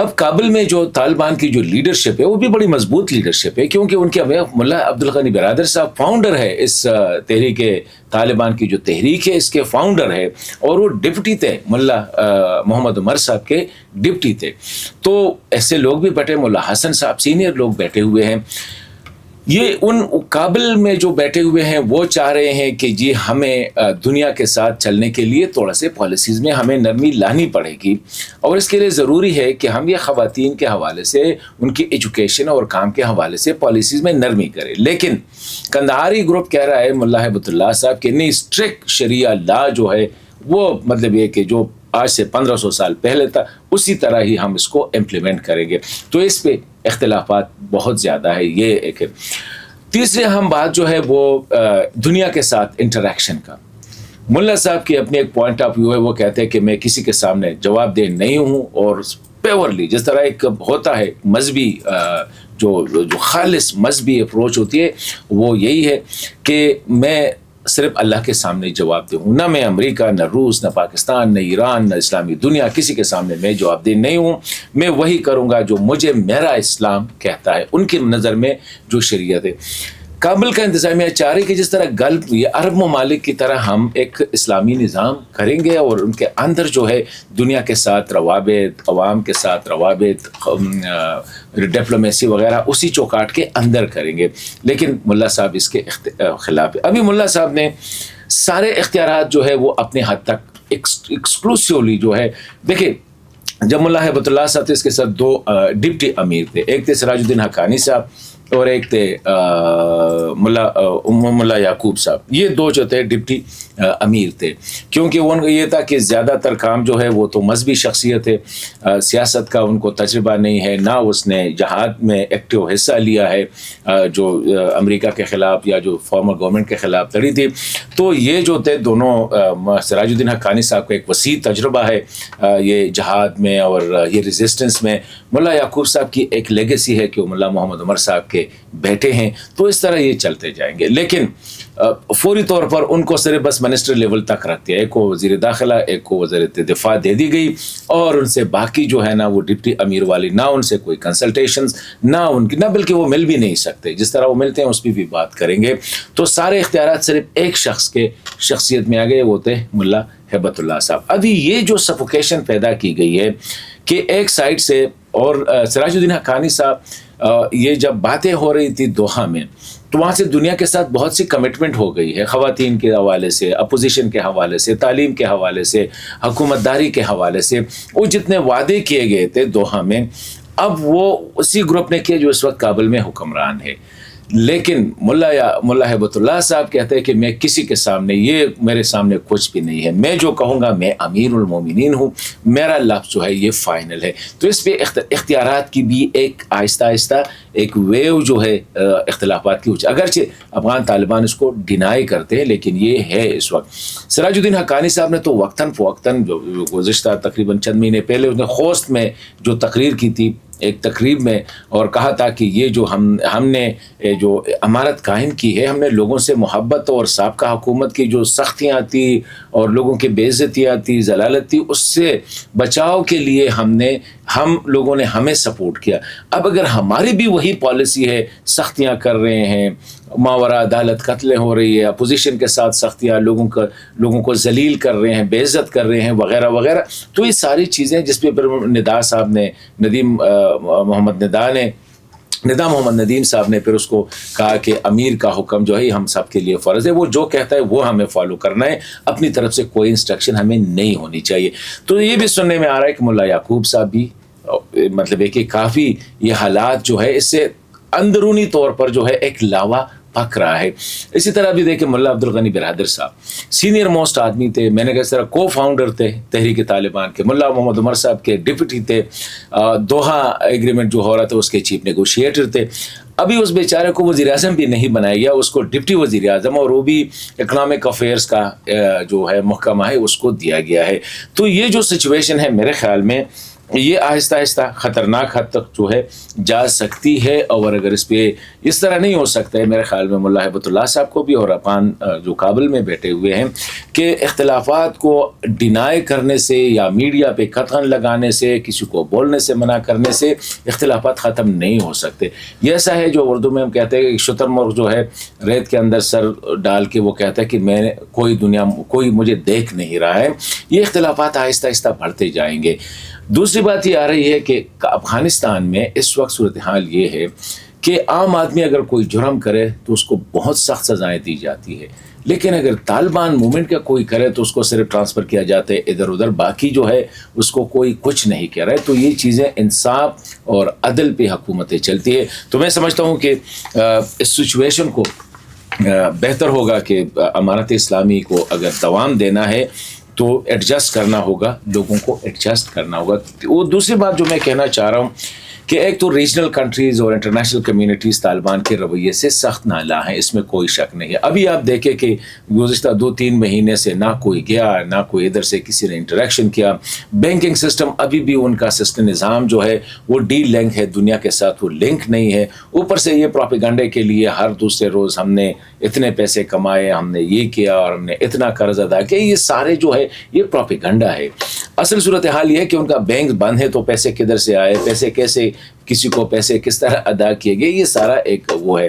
اب کابل میں جو طالبان کی جو لیڈرشپ ہے وہ بھی بڑی مضبوط لیڈرشپ ہے، کیونکہ ان کے ملا عبدالغنی برادر صاحب فاؤنڈر ہے اس تحریک طالبان کی جو تحریک ہے اس کے فاؤنڈر ہے، اور وہ ڈپٹی تھے ملا محمد عمر صاحب کے ڈپٹی تھے. تو ایسے لوگ بھی بیٹھے، ملا حسن صاحب سینئر لوگ بیٹھے ہوئے ہیں. یہ ان کابل میں جو بیٹھے ہوئے ہیں وہ چاہ رہے ہیں کہ جی ہمیں دنیا کے ساتھ چلنے کے لیے تھوڑا سے پالیسیز میں ہمیں نرمی لانی پڑے گی، اور اس کے لیے ضروری ہے کہ ہم یہ خواتین کے حوالے سے ان کی ایجوکیشن اور کام کے حوالے سے پالیسیز میں نرمی کریں. لیکن کندہاری گروپ کہہ رہا ہے ملا ہیبت اللہ صاحب کہ نہیں، اسٹرکٹ شریعہ لا جو ہے وہ مطلب یہ کہ جو آج سے 1500 سال پہلے تھا اسی طرح ہی ہم اس کو امپلیمنٹ کریں گے. تو اس پہ اختلافات بہت زیادہ ہے. یہ ایک ہے. تیسرے ہم بات جو ہے وہ دنیا کے ساتھ انٹریکشن کا. ملا صاحب کی اپنی ایک پوائنٹ آف ویو ہے، وہ کہتے ہیں کہ میں کسی کے سامنے جواب دہ نہیں ہوں، اور پیورلی جس طرح ایک ہوتا ہے مذہبی جو خالص مذہبی اپروچ ہوتی ہے وہ یہی ہے کہ میں صرف اللہ کے سامنے جواب دہ ہوں، نہ میں امریکہ، نہ روس، نہ پاکستان، نہ ایران، نہ اسلامی دنیا، کسی کے سامنے میں جواب دہ نہیں ہوں. میں وہی کروں گا جو مجھے میرا اسلام کہتا ہے، ان کی نظر میں جو شریعت ہے. کابل کا انتظامیہ چاہ رہی کہ جس طرح گلف یا عرب ممالک کی طرح ہم ایک اسلامی نظام کریں گے، اور ان کے اندر جو ہے دنیا کے ساتھ روابط، عوام کے ساتھ روابط، ڈپلومیسی وغیرہ اسی چوکاٹ کے اندر کریں گے. لیکن ملا صاحب اس کے خلاف ہے. ابھی ملا صاحب نے سارے اختیارات جو ہے وہ اپنے حد تک ایکسکلوسیولی جو ہے، دیکھیں جب ملا ہیبت اللہ صاحب تھے اس کے ساتھ دو ڈپٹی امیر تھے، ایک تھے سراج الدین حقانی صاحب اور ایک تھے ملا یعقوب صاحب. یہ دو جو تھے ڈپٹی امیر تھے، کیونکہ ان کا یہ تھا کہ زیادہ تر کام جو ہے وہ تو مذہبی شخصیت ہے، سیاست کا ان کو تجربہ نہیں ہے، نہ اس نے جہاد میں ایکٹیو حصہ لیا ہے جو امریکہ کے خلاف یا جو فارمر گورنمنٹ کے خلاف لڑی تھی. تو یہ جو تھے دونوں، سراج الدین حقانی صاحب کا ایک وسیع تجربہ ہے یہ جہاد میں اور یہ ریزسٹنس میں. ملا یعقوب صاحب کی ایک لیگیسی ہے کہ وہ ملا محمد عمر صاحب کے بیٹے ہیں. تو اس طرح یہ چلتے جائیں گے. لیکن فوری طور پر ان کو صرف بس منسٹر لیول تک رکھتے ہیں، ایک کو وزیر داخلہ، ایک کو وزیر دفاع دے دی گئی، اور ان سے باقی جو ہے نا وہ ڈپٹی امیر والی، نہ ان سے کوئی کنسلٹیشنز، نہ ان کی، نہ بلکہ وہ مل بھی نہیں سکتے. جس طرح وہ ملتے ہیں اس پہ بھی بات کریں گے. تو سارے اختیارات صرف ایک شخص کے شخصیت میں آ گئے، وہ تھے ملا ہیبت اللہ صاحب. ابھی یہ جو سفوکیشن پیدا کی گئی ہے کہ ایک سائڈ سے، اور سراج الدین حقانی صاحب یہ جب باتیں ہو رہی تھی دوحہ میں تو وہاں سے دنیا کے ساتھ بہت سی کمٹمنٹ ہو گئی ہے، خواتین کے حوالے سے، اپوزیشن کے حوالے سے، تعلیم کے حوالے سے، حکومت داری کے حوالے سے. وہ جتنے وعدے کیے گئے تھے دوحہ میں، اب وہ اسی گروپ نے کیے جو اس وقت کابل میں حکمران ہے. لیکن ملا ہیبت اللہ صاحب کہتے ہیں کہ میں کسی کے سامنے، یہ میرے سامنے کچھ بھی نہیں ہے، میں جو کہوں گا میں امیر المومنین ہوں، میرا لفظ جو ہے یہ فائنل ہے. تو اس پہ اختیارات کی بھی ایک آہستہ آہستہ ایک ویو جو ہے اختلافات کی، اگرچہ افغان طالبان اس کو ڈینائی کرتے ہیں لیکن یہ ہے اس وقت. سراج الدین حقانی صاحب نے تو وقتاً فوقتاً جو گزشتہ تقریباً چند مہینے پہلے اس نے خوست میں جو تقریر کی تھی ایک تقریب میں، اور کہا تھا کہ یہ جو ہم نے جو امارت قائم کی ہے، ہم نے لوگوں سے محبت اور سابقہ حکومت کی جو سختیاں تھی اور لوگوں کی بے عزتیاں تھی، ضلالت تھی، اس سے بچاؤ کے لیے ہم لوگوں نے ہمیں سپورٹ کیا. اب اگر ہماری بھی وہی پالیسی ہے، سختیاں کر رہے ہیں، ماورا عدالت قتلیں ہو رہی ہے، اپوزیشن کے ساتھ سختیاں، لوگوں کو ذلیل کر رہے ہیں، بے عزت کر رہے ہیں وغیرہ وغیرہ، تو یہ ساری چیزیں جس پہ ندا صاحب نے، ندا محمد ندیم صاحب نے پھر اس کو کہا کہ امیر کا حکم جو ہے ہم سب کے لیے فرض ہے، وہ جو کہتا ہے وہ ہمیں فالو کرنا ہے، اپنی طرف سے کوئی انسٹرکشن ہمیں نہیں ہونی چاہیے. تو یہ بھی سننے میں آ رہا ہے کہ ملا یعقوب صاحب بھی مطلب ہے کہ کافی یہ حالات جو ہے اس سے اندرونی طور پر جو ہے ایک لاوا پک رہا ہے. اسی طرح بھی دیکھیں ملا عبدالغنی برادر صاحب سینئر موسٹ آدمی تھے، میں نے کہا اس طرح کو فاؤنڈر تھے تحریک طالبان کے، ملا محمد عمر صاحب کے ڈپٹی تھے، دوحہ ایگریمنٹ جو ہو رہا تھا اس کے چیف نیگوشیٹر تھے. ابھی اس بیچارے کو وزیر اعظم بھی نہیں بنایا گیا، اس کو ڈپٹی وزیر اعظم اور وہ بھی اکنامک افیئرس کا جو ہے محکمہ ہے اس کو دیا گیا ہے. تو یہ جو سچویشن ہے میرے خیال میں یہ آہستہ آہستہ خطرناک حد تک جو ہے جا سکتی ہے، اور اگر اس پہ اس طرح نہیں ہو سکتا ہے، میرے خیال میں ملا ہیبت اللہ صاحب کو بھی اور افغان جو کابل میں بیٹھے ہوئے ہیں، کہ اختلافات کو ڈینائی کرنے سے یا میڈیا پہ قطعاً لگانے سے، کسی کو بولنے سے منع کرنے سے اختلافات ختم نہیں ہو سکتے۔ یہ ایسا ہے جو اردو میں ہم کہتے ہیں کہ شتر مرغ جو ہے ریت کے اندر سر ڈال کے وہ کہتا ہے کہ میں کوئی مجھے دیکھ نہیں رہا ہے۔ یہ اختلافات آہستہ آہستہ بڑھتے جائیں گے۔ دوسری بات یہ آ رہی ہے کہ افغانستان میں اس وقت صورتحال یہ ہے کہ عام آدمی اگر کوئی جرم کرے تو اس کو بہت سخت سزائیں دی جاتی ہے، لیکن اگر طالبان موومنٹ کا کوئی کرے تو اس کو صرف ٹرانسفر کیا جاتا ہے ادھر ادھر، باقی جو ہے اس کو کوئی کچھ نہیں کہہ رہا ہے۔ تو یہ چیزیں انصاف اور عدل پہ حکومتیں چلتی ہے۔ تو میں سمجھتا ہوں کہ اس سچویشن کو بہتر ہوگا کہ امارت اسلامی کو اگر دوام دینا ہے تو ایڈجسٹ کرنا ہوگا، لوگوں کو ایڈجسٹ کرنا ہوگا۔ وہ دوسری بات جو میں کہنا چاہ رہا ہوں کہ ایک تو ریجنل کنٹریز اور انٹرنیشنل کمیونٹیز طالبان کے رویے سے سخت نالاں ہیں، اس میں کوئی شک نہیں ہے۔ ابھی آپ دیکھیں کہ گزشتہ 2-3 مہینے سے نہ کوئی گیا، نہ کوئی ادھر سے کسی نے انٹریکشن کیا۔ بینکنگ سسٹم ابھی بھی ان کا سسٹم نظام جو ہے وہ ڈی لنک ہے، دنیا کے ساتھ وہ لنک نہیں ہے۔ اوپر سے یہ پروپیگنڈے کے لیے ہر دوسرے روز ہم نے اتنے پیسے کمائے، ہم نے یہ کیا اور ہم نے اتنا قرض ادا کیا، یہ سارے جو ہے یہ پروپیگنڈا ہے۔ اصل صورتحال یہ ہے کہ ان کا بینک بند ہے تو پیسے کدھر سے آئے، پیسے کیسے، کسی کو پیسے کس طرح ادا کیے گئے، یہ سارا ایک وہ ہے۔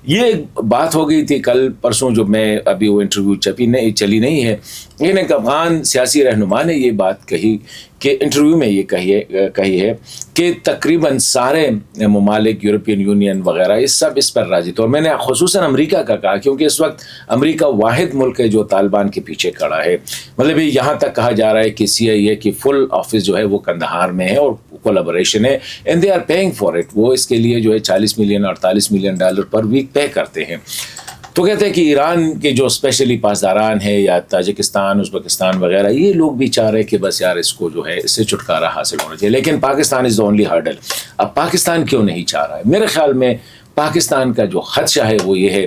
یہ ایک بات ہو گئی تھی کل پرسوں، جو میں ابھی وہ انٹرویو چلی نہیں ہے، لیکن ایک افغان سیاسی رہنما نے یہ بات کہی کہ انٹرویو میں یہ کہی ہے کہ تقریباً سارے ممالک، یورپین یونین وغیرہ، یہ سب اس پر راضی تھے۔ اور میں نے خصوصاً امریکہ کا کہا کیونکہ اس وقت امریکہ واحد ملک ہے جو طالبان کے پیچھے کھڑا ہے۔ مطلب یہاں تک کہا جا رہا ہے کہ CIA کی فل آفس جو ہے وہ کندہار میں ہے اور کولابوریشن ہے، and they are paying for it. وہ اس کے لیے جو ہے 40 ملین $48 ملین پر ویک پے کرتے ہیں۔ تو کہتے ہیں کہ ایران کے جو اسپیشلی پاسداران ہیں یا تاجکستان، ازبکستان وغیرہ، یہ لوگ بھی چاہ رہے کہ بس یار اس کو جو ہے اس سے چھٹکارا حاصل ہونا چاہیے، لیکن پاکستان از دا اونلی ہرڈل۔ اب پاکستان کیوں نہیں چاہ رہا ہے؟ میرے خیال میں پاکستان کا جو خدشہ ہے وہ یہ ہے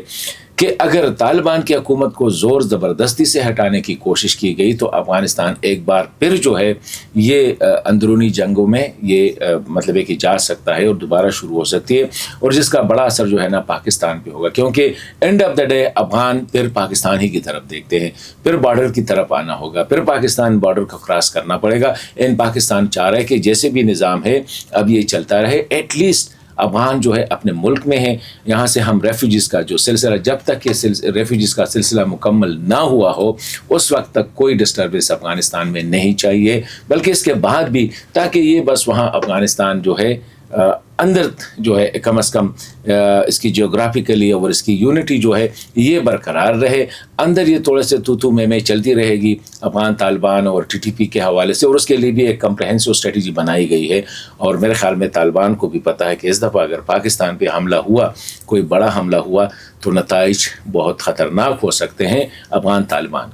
کہ اگر طالبان کی حکومت کو زور زبردستی سے ہٹانے کی کوشش کی گئی تو افغانستان ایک بار پھر جو ہے یہ اندرونی جنگوں میں یہ مطلب ہے کہ جا سکتا ہے اور دوبارہ شروع ہو سکتی ہے، اور جس کا بڑا اثر جو ہے نا پاکستان پہ ہوگا، کیونکہ and of the day Afghan پھر پاکستان ہی کی طرف دیکھتے ہیں، پھر بارڈر کی طرف آنا ہوگا، پھر پاکستان بارڈر کو کراس کرنا پڑے گا۔ پاکستان چاہ رہا ہے کہ جیسے بھی نظام ہے اب یہ چلتا رہے، ایٹ لیسٹ افغان جو ہے اپنے ملک میں ہیں، یہاں سے ہم ریفیوجیز کا جو سلسلہ، جب تک یہ ریفیوجیز کا سلسلہ مکمل نہ ہوا ہو اس وقت تک کوئی ڈسٹربنس افغانستان میں نہیں چاہیے، بلکہ اس کے بعد بھی، تاکہ یہ بس وہاں افغانستان جو ہے اندر جو ہے کم از کم اس کی جیوگرافیکلی اور اس کی یونٹی جو ہے یہ برقرار رہے۔ اندر یہ تھوڑے سے تو میں چلتی رہے گی افغان طالبان اور TTP کے حوالے سے، اور اس کے لیے بھی ایک کمپریہنسو اسٹریٹجی بنائی گئی ہے۔ اور میرے خیال میں طالبان کو بھی پتہ ہے کہ اس دفعہ اگر پاکستان پہ حملہ ہوا، کوئی بڑا حملہ ہوا، تو نتائج بہت خطرناک ہو سکتے ہیں افغان طالبان کے۔